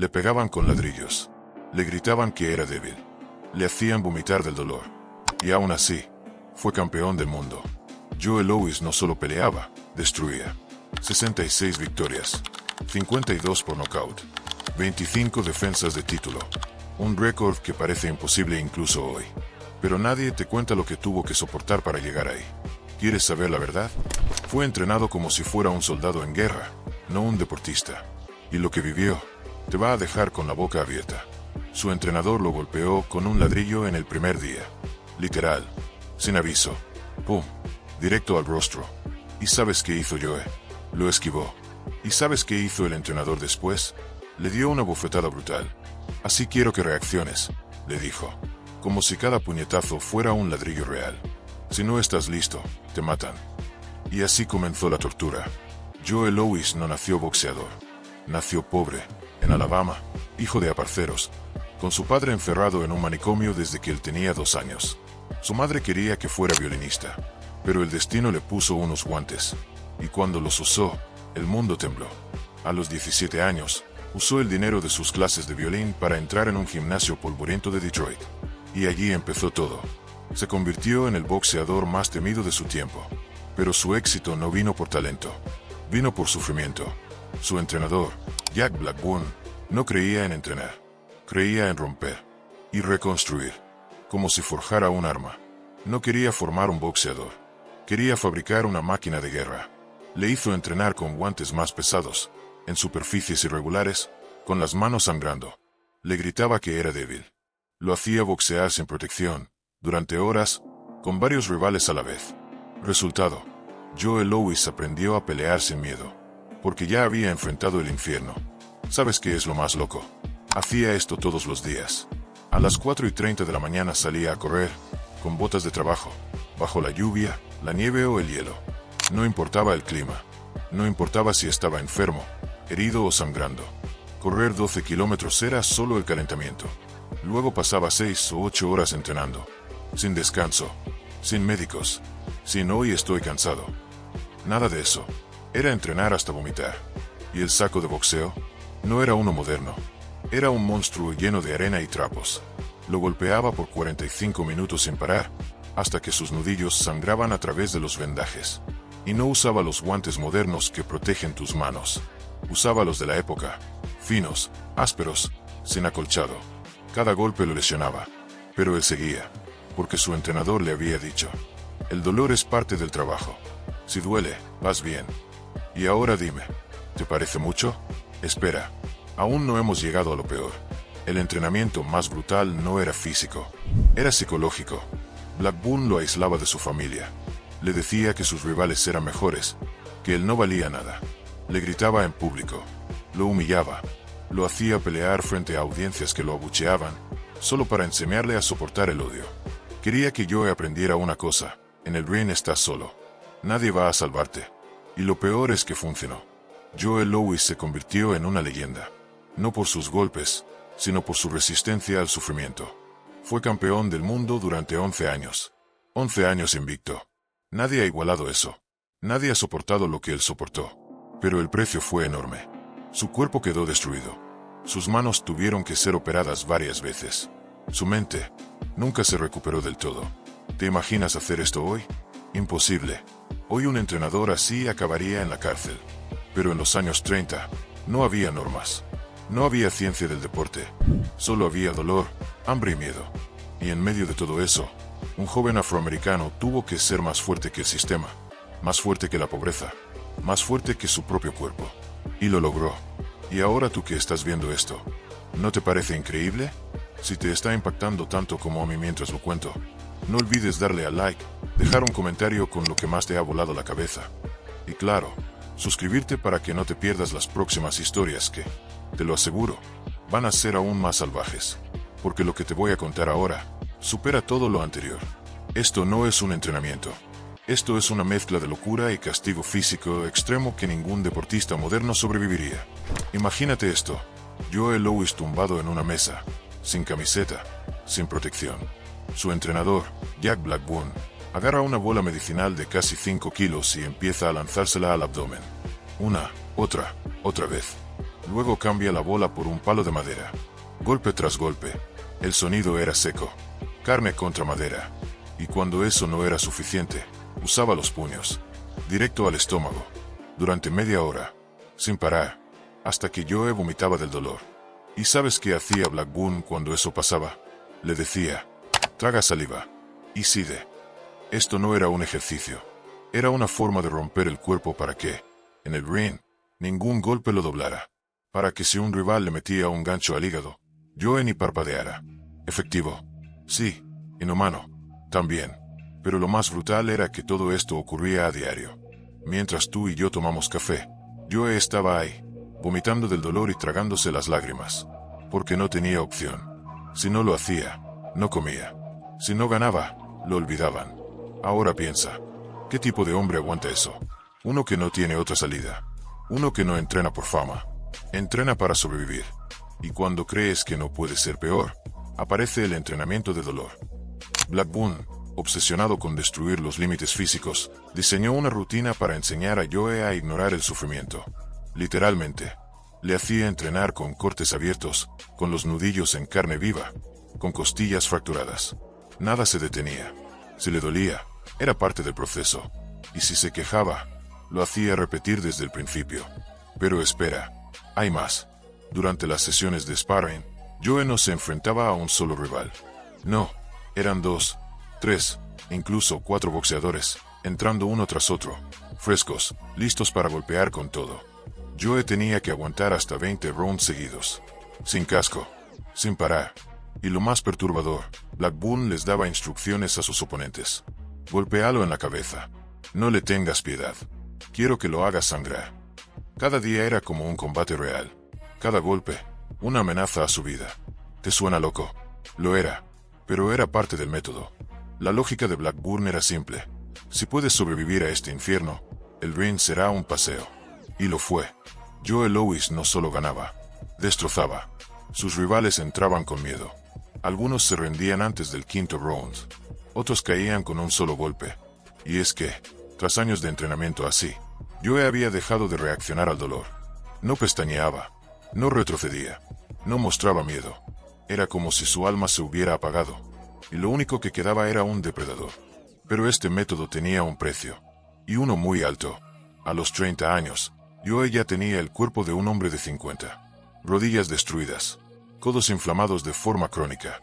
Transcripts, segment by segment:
Le pegaban con ladrillos. Le gritaban que era débil. Le hacían vomitar del dolor. Y aún así, fue campeón del mundo. Joe Louis no solo peleaba, destruía. 66 victorias, 52 por nocaut, 25 defensas de título. Un récord que parece imposible incluso hoy. Pero nadie te cuenta lo que tuvo que soportar para llegar ahí. ¿Quieres saber la verdad? Fue entrenado como si fuera un soldado en guerra, no un deportista. Y lo que vivió, te va a dejar con la boca abierta. Su entrenador lo golpeó con un ladrillo en el primer día. Literal, sin aviso. ¡Pum! Directo al rostro. ¿Y sabes qué hizo Joe? Lo esquivó. ¿Y sabes qué hizo el entrenador después? Le dio una bofetada brutal. Así quiero que reacciones, le dijo. Como si cada puñetazo fuera un ladrillo real. Si no estás listo, te matan. Y así comenzó la tortura. Joe Louis no nació boxeador. Nació pobre, en Alabama, hijo de aparceros, con su padre encerrado en un manicomio desde que él tenía 2 años. Su madre quería que fuera violinista, pero el destino le puso unos guantes. Y cuando los usó, el mundo tembló. A los 17 años, usó el dinero de sus clases de violín para entrar en un gimnasio polvoriento de Detroit. Y allí empezó todo. Se convirtió en el boxeador más temido de su tiempo. Pero su éxito no vino por talento. Vino por sufrimiento. Su entrenador, Jack Blackburn, no creía en entrenar. Creía en romper. Y reconstruir. Como si forjara un arma. No quería formar un boxeador. Quería fabricar una máquina de guerra. Le hizo entrenar con guantes más pesados, en superficies irregulares, con las manos sangrando. Le gritaba que era débil. Lo hacía boxear sin protección, durante horas, con varios rivales a la vez. Resultado, Joe Louis aprendió a pelear sin miedo, porque ya había enfrentado el infierno. ¿Sabes qué es lo más loco? Hacía esto todos los días. A las 4:30 de la mañana salía a correr, con botas de trabajo, bajo la lluvia, la nieve o el hielo. No importaba el clima. No importaba si estaba enfermo, herido o sangrando. Correr 12 kilómetros era solo el calentamiento. Luego pasaba 6 o 8 horas entrenando. Sin descanso. Sin médicos. Sin hoy estoy cansado. Nada de eso. Era entrenar hasta vomitar. ¿Y el saco de boxeo? No era uno moderno. Era un monstruo lleno de arena y trapos. Lo golpeaba por 45 minutos sin parar, hasta que sus nudillos sangraban a través de los vendajes. Y no usaba los guantes modernos que protegen tus manos. Usaba los de la época, finos, ásperos, sin acolchado. Cada golpe lo lesionaba, pero él seguía, porque su entrenador le había dicho: el dolor es parte del trabajo. Si duele, vas bien. Y ahora dime, ¿te parece mucho? Espera, aún no hemos llegado a lo peor. El entrenamiento más brutal no era físico, era psicológico. Blackburn lo aislaba de su familia. Le decía que sus rivales eran mejores, que él no valía nada. Le gritaba en público, lo humillaba, lo hacía pelear frente a audiencias que lo abucheaban, solo para enseñarle a soportar el odio. Quería que Joe aprendiera una cosa: en el ring estás solo. Nadie va a salvarte. Y lo peor es que funcionó. Joe Louis se convirtió en una leyenda. No por sus golpes, sino por su resistencia al sufrimiento. Fue campeón del mundo durante 11 años. 11 años invicto. Nadie ha igualado eso. Nadie ha soportado lo que él soportó. Pero el precio fue enorme. Su cuerpo quedó destruido. Sus manos tuvieron que ser operadas varias veces. Su mente nunca se recuperó del todo. ¿Te imaginas hacer esto hoy? Imposible. Hoy un entrenador así acabaría en la cárcel. Pero en los años 30, no había normas. No había ciencia del deporte. Solo había dolor, hambre y miedo. Y en medio de todo eso, un joven afroamericano tuvo que ser más fuerte que el sistema, más fuerte que la pobreza, más fuerte que su propio cuerpo. Y lo logró. Y ahora tú que estás viendo esto, ¿no te parece increíble? Si te está impactando tanto como a mí mientras lo cuento, no olvides darle a like, dejar un comentario con lo que más te ha volado la cabeza. Y claro, suscribirte para que no te pierdas las próximas historias que, te lo aseguro, van a ser aún más salvajes. Porque lo que te voy a contar ahora supera todo lo anterior. Esto no es un entrenamiento. Esto es una mezcla de locura y castigo físico extremo que ningún deportista moderno sobreviviría. Imagínate esto: Joe Louis tumbado en una mesa, sin camiseta, sin protección. Su entrenador, Jack Blackburn, agarra una bola medicinal de casi 5 kilos y empieza a lanzársela al abdomen. Una, otra vez. Luego cambia la bola por un palo de madera. Golpe tras golpe. El sonido era seco. Carne contra madera. Y cuando eso no era suficiente, usaba los puños. Directo al estómago. Durante media hora. Sin parar. Hasta que Joe vomitaba del dolor. ¿Y sabes qué hacía Blackburn cuando eso pasaba? Le decía: traga saliva. Y side. Esto no era un ejercicio. Era una forma de romper el cuerpo para que, en el ring, ningún golpe lo doblara. Para que si un rival le metía un gancho al hígado, Joe ni parpadeara. Efectivo. Sí. Inhumano. También. Pero lo más brutal era que todo esto ocurría a diario. Mientras tú y yo tomamos café, Joe estaba ahí, vomitando del dolor y tragándose las lágrimas. Porque no tenía opción. Si no lo hacía, no comía. Si no ganaba, lo olvidaban. Ahora piensa, ¿qué tipo de hombre aguanta eso? Uno que no tiene otra salida. Uno que no entrena por fama. Entrena para sobrevivir. Y cuando crees que no puede ser peor, aparece el entrenamiento de dolor. Blackburn, obsesionado con destruir los límites físicos, diseñó una rutina para enseñar a Joe a ignorar el sufrimiento. Literalmente. Le hacía entrenar con cortes abiertos, con los nudillos en carne viva, con costillas fracturadas. Nada se detenía. Si le dolía, era parte del proceso. Y si se quejaba, lo hacía repetir desde el principio. Pero espera, hay más. Durante las sesiones de sparring, Joe no se enfrentaba a un solo rival. No, eran 2, 3, incluso 4 boxeadores, entrando uno tras otro, frescos, listos para golpear con todo. Joe tenía que aguantar hasta 20 rounds seguidos. Sin casco. Sin parar. Y lo más perturbador, Blackburn les daba instrucciones a sus oponentes. Golpéalo en la cabeza. No le tengas piedad. Quiero que lo hagas sangrar. Cada día era como un combate real. Cada golpe, una amenaza a su vida. ¿Te suena loco? Lo era. Pero era parte del método. La lógica de Blackburn era simple. Si puedes sobrevivir a este infierno, el ring será un paseo. Y lo fue. Joe Louis no solo ganaba, destrozaba. Sus rivales entraban con miedo. Algunos se rendían antes del quinto round. Otros caían con un solo golpe. Y es que, tras años de entrenamiento así, Joe había dejado de reaccionar al dolor. No pestañeaba. No retrocedía. No mostraba miedo. Era como si su alma se hubiera apagado. Y lo único que quedaba era un depredador. Pero este método tenía un precio. Y uno muy alto. A los 30 años, Joe ya tenía el cuerpo de un hombre de 50. Rodillas destruidas. Codos inflamados de forma crónica.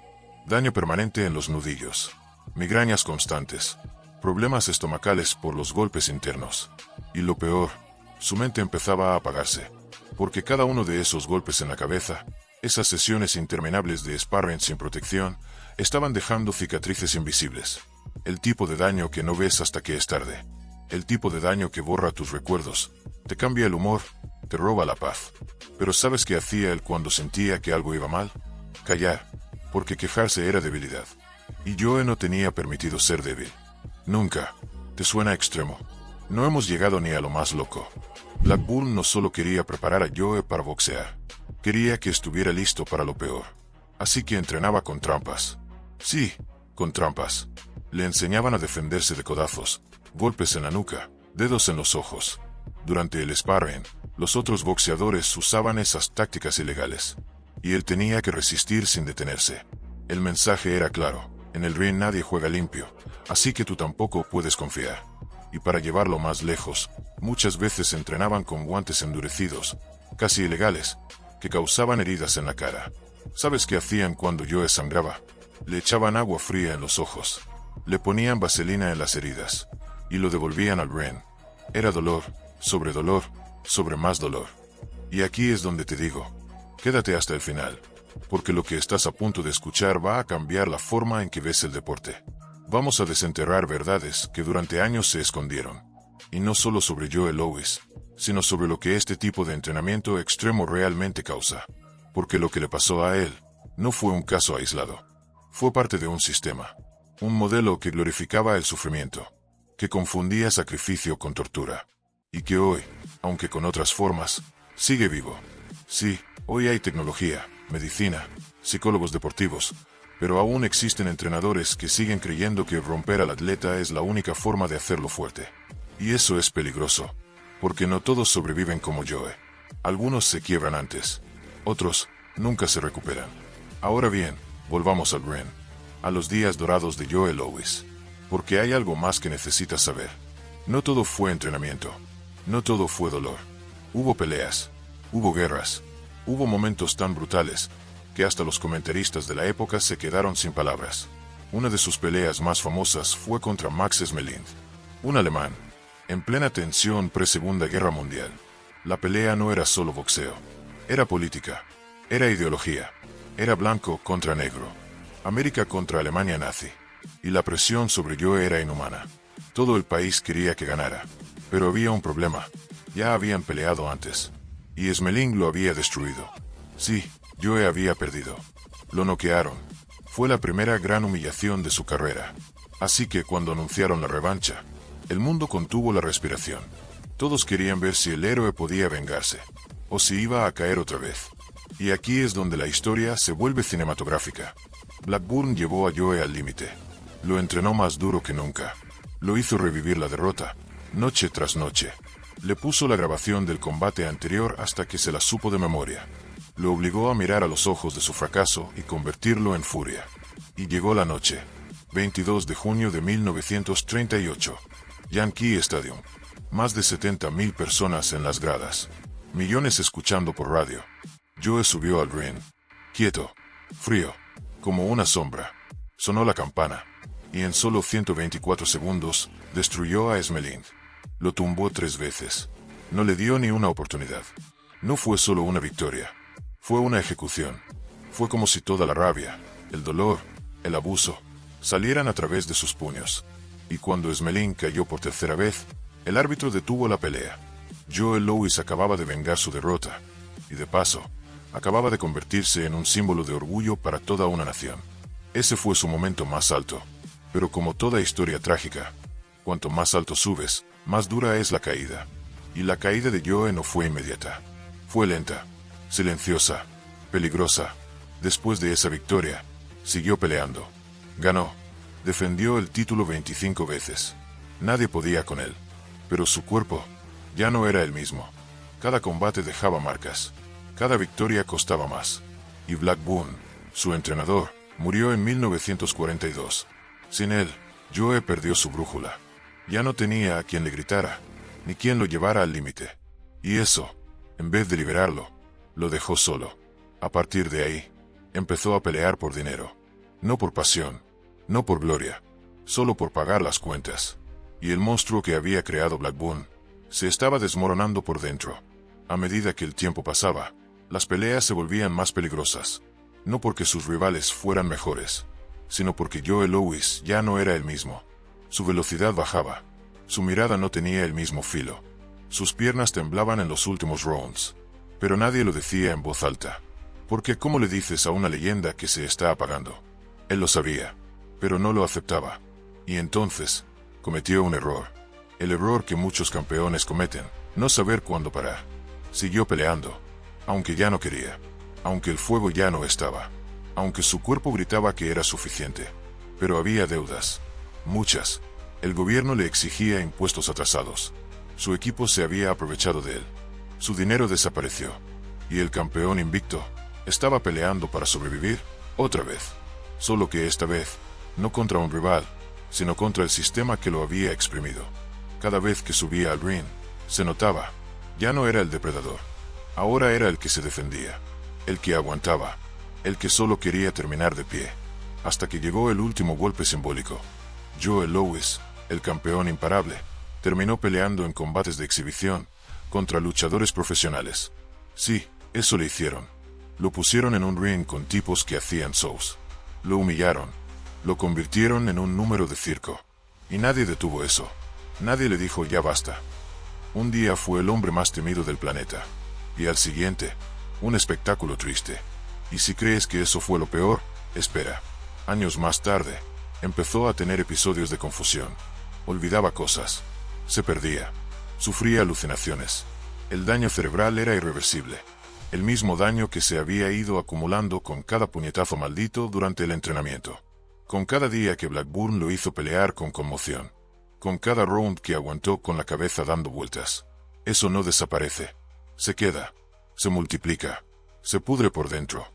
Daño permanente en los nudillos. Migrañas constantes. Problemas estomacales por los golpes internos. Y lo peor, su mente empezaba a apagarse. Porque cada uno de esos golpes en la cabeza, esas sesiones interminables de sparring sin protección, estaban dejando cicatrices invisibles. El tipo de daño que no ves hasta que es tarde. El tipo de daño que borra tus recuerdos, te cambia el humor, te roba la paz. Pero ¿sabes qué hacía él cuando sentía que algo iba mal? Callar, porque quejarse era debilidad. Y Joe no tenía permitido ser débil. Nunca. ¿Te suena extremo? No hemos llegado ni a lo más loco. Blackburn no solo quería preparar a Joe para boxear, quería que estuviera listo para lo peor. Así que entrenaba con trampas. Sí, con trampas. Le enseñaban a defenderse de codazos, golpes en la nuca, dedos en los ojos. Durante el sparring, los otros boxeadores usaban esas tácticas ilegales. Y él tenía que resistir sin detenerse. El mensaje era claro: en el ring nadie juega limpio, así que tú tampoco puedes confiar. Y para llevarlo más lejos, muchas veces entrenaban con guantes endurecidos, casi ilegales, que causaban heridas en la cara. ¿Sabes qué hacían cuando Joe sangraba? Le echaban agua fría en los ojos, le ponían vaselina en las heridas, y lo devolvían al ring. Era dolor, sobre más dolor. Y aquí es donde te digo, quédate hasta el final, porque lo que estás a punto de escuchar va a cambiar la forma en que ves el deporte. Vamos a desenterrar verdades que durante años se escondieron. Y no solo sobre Joe Louis, sino sobre lo que este tipo de entrenamiento extremo realmente causa. Porque lo que le pasó a él no fue un caso aislado. Fue parte de un sistema. Un modelo que glorificaba el sufrimiento, que confundía sacrificio con tortura. Y que hoy, aunque con otras formas, sigue vivo. Sí, hoy hay tecnología, medicina, psicólogos deportivos, pero aún existen entrenadores que siguen creyendo que romper al atleta es la única forma de hacerlo fuerte. Y eso es peligroso, porque no todos sobreviven como Joe. Algunos se quiebran antes. Otros nunca se recuperan. Ahora bien, volvamos al ring. A los días dorados de Joe Louis. Porque hay algo más que necesitas saber. No todo fue entrenamiento. No todo fue dolor. Hubo peleas. Hubo guerras. Hubo momentos tan brutales que hasta los comentaristas de la época se quedaron sin palabras. Una de sus peleas más famosas fue contra Max Schmeling, un alemán, en plena tensión pre-Segunda Guerra Mundial. La pelea no era solo boxeo. Era política. Era ideología. Era blanco contra negro. América contra Alemania nazi. Y la presión sobre Joe era inhumana. Todo el país quería que ganara. Pero había un problema. Ya habían peleado antes. Y Schmeling lo había destruido. Sí, Joe había perdido. Lo noquearon. Fue la primera gran humillación de su carrera. Así que cuando anunciaron la revancha, el mundo contuvo la respiración. Todos querían ver si el héroe podía vengarse, o si iba a caer otra vez. Y aquí es donde la historia se vuelve cinematográfica. Blackburn llevó a Joe al límite. Lo entrenó más duro que nunca. Lo hizo revivir la derrota, noche tras noche. Le puso la grabación del combate anterior hasta que se la supo de memoria. Lo obligó a mirar a los ojos de su fracaso y convertirlo en furia. Y llegó la noche. 22 de junio de 1938. Yankee Stadium. Más de 70.000 personas en las gradas. Millones escuchando por radio. Joe subió al ring. Quieto. Frío. Como una sombra. Sonó la campana. Y en solo 124 segundos, destruyó a Schmeling. Lo tumbó 3 veces. No le dio ni una oportunidad. No fue solo una victoria. Fue una ejecución. Fue como si toda la rabia, el dolor, el abuso, salieran a través de sus puños. Y cuando Schmeling cayó por tercera vez, el árbitro detuvo la pelea. Joe Louis acababa de vengar su derrota. Y de paso, acababa de convertirse en un símbolo de orgullo para toda una nación. Ese fue su momento más alto. Pero como toda historia trágica, cuanto más alto subes, más dura es la caída. Y la caída de Joe no fue inmediata. Fue lenta, silenciosa, peligrosa. Después de esa victoria, siguió peleando. Ganó. Defendió el título 25 veces. Nadie podía con él. Pero su cuerpo ya no era el mismo. Cada combate dejaba marcas. Cada victoria costaba más. Y Blackburn, su entrenador, murió en 1942. Sin él, Joe perdió su brújula. Ya no tenía a quien le gritara, ni quien lo llevara al límite. Y eso, en vez de liberarlo, lo dejó solo. A partir de ahí, empezó a pelear por dinero. No por pasión, no por gloria, solo por pagar las cuentas. Y el monstruo que había creado Blackburn se estaba desmoronando por dentro. A medida que el tiempo pasaba, las peleas se volvían más peligrosas. No porque sus rivales fueran mejores, sino porque Joe Louis ya no era el mismo. Su velocidad bajaba. Su mirada no tenía el mismo filo. Sus piernas temblaban en los últimos rounds. Pero nadie lo decía en voz alta. Porque ¿cómo le dices a una leyenda que se está apagando? Él lo sabía, pero no lo aceptaba. Y entonces, cometió un error. El error que muchos campeones cometen, no saber cuándo parar. Siguió peleando, aunque ya no quería. Aunque el fuego ya no estaba. Aunque su cuerpo gritaba que era suficiente. Pero había deudas. Muchas. El gobierno le exigía impuestos atrasados. Su equipo se había aprovechado de él. Su dinero desapareció. Y el campeón invicto estaba peleando para sobrevivir otra vez. Solo que esta vez, no contra un rival, sino contra el sistema que lo había exprimido. Cada vez que subía al ring, se notaba, ya no era el depredador. Ahora era el que se defendía. El que aguantaba. El que solo quería terminar de pie. Hasta que llegó el último golpe simbólico. Joe Louis, el campeón imparable, terminó peleando en combates de exhibición contra luchadores profesionales. Sí, eso le hicieron. Lo pusieron en un ring con tipos que hacían shows. Lo humillaron. Lo convirtieron en un número de circo. Y nadie detuvo eso. Nadie le dijo ya basta. Un día fue el hombre más temido del planeta. Y al siguiente, un espectáculo triste. Y si crees que eso fue lo peor, espera. Años más tarde, empezó a tener episodios de confusión. Olvidaba cosas. Se perdía. Sufría alucinaciones. El daño cerebral era irreversible. El mismo daño que se había ido acumulando con cada puñetazo maldito durante el entrenamiento. Con cada día que Blackburn lo hizo pelear con conmoción. Con cada round que aguantó con la cabeza dando vueltas. Eso no desaparece. Se queda. se multiplica, se pudre por dentro.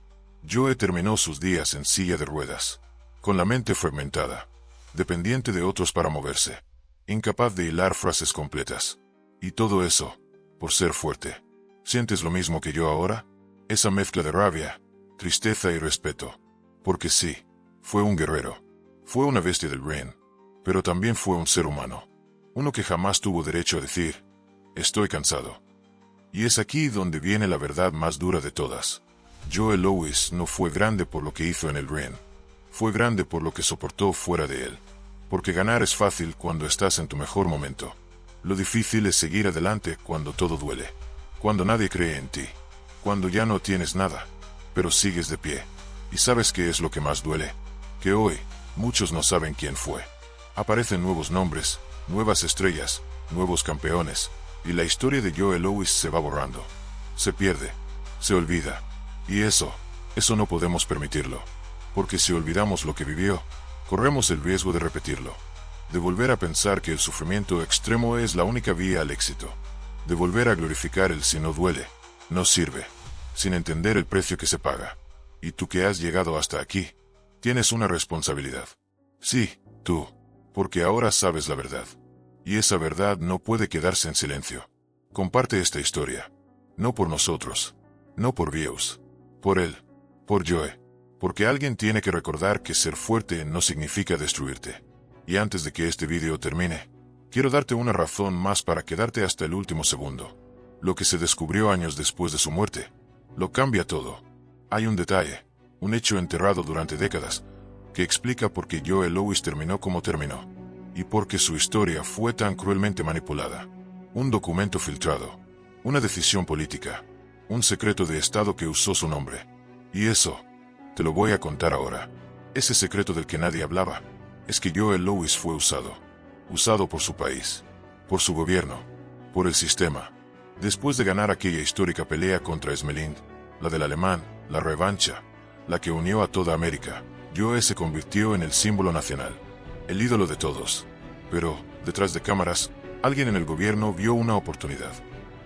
Joe terminó sus días en silla de ruedas, con la mente fragmentada, dependiente de otros para moverse, incapaz de hilar frases completas. Y todo eso, por ser fuerte. ¿Sientes lo mismo que yo ahora? Esa mezcla de rabia, tristeza y respeto. Porque sí, fue un guerrero. Fue una bestia del ring, pero también fue un ser humano. Uno que jamás tuvo derecho a decir, estoy cansado. Y es aquí donde viene la verdad más dura de todas. Joe Louis no fue grande por lo que hizo en el ring. Fue grande por lo que soportó fuera de él. Porque ganar es fácil cuando estás en tu mejor momento. Lo difícil es seguir adelante cuando todo duele. Cuando nadie cree en ti. Cuando ya no tienes nada, pero sigues de pie. ¿Y sabes qué es lo que más duele? Que hoy, muchos no saben quién fue. Aparecen nuevos nombres, nuevas estrellas, nuevos campeones, y la historia de Joe Louis se va borrando. Se pierde, se olvida. Y eso no podemos permitirlo. Porque si olvidamos lo que vivió, corremos el riesgo de repetirlo. De volver a pensar que el sufrimiento extremo es la única vía al éxito. De volver a glorificar el si no duele, no sirve, sin entender el precio que se paga. Y tú que has llegado hasta aquí, tienes una responsabilidad. Sí, tú, porque ahora sabes la verdad. Y esa verdad no puede quedarse en silencio. Comparte esta historia. No por nosotros, no por views, por él, por Joe. Porque alguien tiene que recordar que ser fuerte no significa destruirte. Y antes de que este vídeo termine, quiero darte una razón más para quedarte hasta el último segundo. Lo que se descubrió años después de su muerte, lo cambia todo. Hay un detalle, un hecho enterrado durante décadas, que explica por qué Joe Louis terminó como terminó. Y por qué su historia fue tan cruelmente manipulada. Un documento filtrado, una decisión política, un secreto de Estado que usó su nombre. Y eso, te lo voy a contar ahora. Ese secreto del que nadie hablaba, es que Joe Louis fue usado. Usado por su país, por su gobierno, por el sistema. Después de ganar aquella histórica pelea contra Esmelind, la del alemán, la revancha, la que unió a toda América, Joe se convirtió en el símbolo nacional, el ídolo de todos. Pero, detrás de cámaras, alguien en el gobierno vio una oportunidad.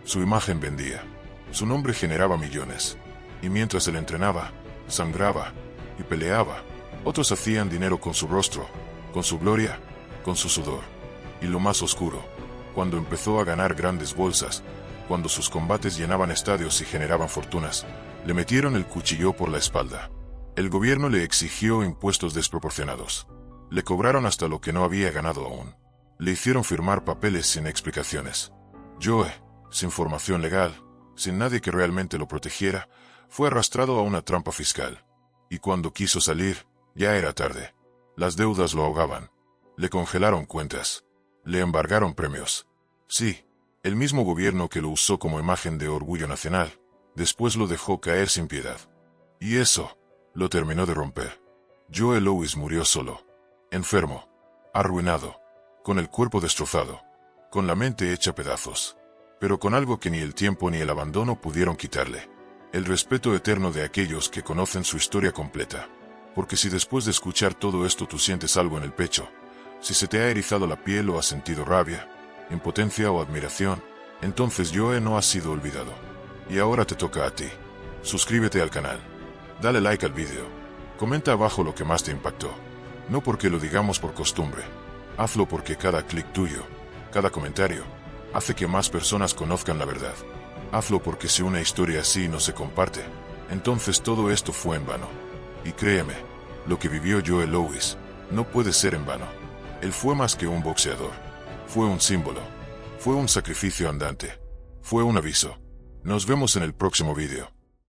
Su imagen vendía, su nombre generaba millones, y mientras él entrenaba, sangraba y peleaba, otros hacían dinero con su rostro, con su gloria, con su sudor. Y lo más oscuro, cuando empezó a ganar grandes bolsas, cuando sus combates llenaban estadios y generaban fortunas, le metieron el cuchillo por la espalda. El gobierno le exigió impuestos desproporcionados. Le cobraron hasta lo que no había ganado aún. Le hicieron firmar papeles sin explicaciones. Joe, sin formación legal, sin nadie que realmente lo protegiera, fue arrastrado a una trampa fiscal. Y cuando quiso salir, ya era tarde. Las deudas lo ahogaban. Le congelaron cuentas. Le embargaron premios. Sí, el mismo gobierno que lo usó como imagen de orgullo nacional, después lo dejó caer sin piedad. Y eso, lo terminó de romper. Joe Louis murió solo, enfermo, arruinado, con el cuerpo destrozado, con la mente hecha pedazos, pero con algo que ni el tiempo ni el abandono pudieron quitarle: el respeto eterno de aquellos que conocen su historia completa. Porque si después de escuchar todo esto tú sientes algo en el pecho, si se te ha erizado la piel o has sentido rabia, impotencia o admiración, entonces Joe no ha sido olvidado. Y ahora te toca a ti. Suscríbete al canal. Dale like al vídeo. Comenta abajo lo que más te impactó. No porque lo digamos por costumbre. Hazlo porque cada clic tuyo, cada comentario, hace que más personas conozcan la verdad. Hazlo porque si una historia así no se comparte, entonces todo esto fue en vano. Y créeme, lo que vivió Joe Louis no puede ser en vano. Él fue más que un boxeador. Fue un símbolo. Fue un sacrificio andante. Fue un aviso. Nos vemos en el próximo vídeo.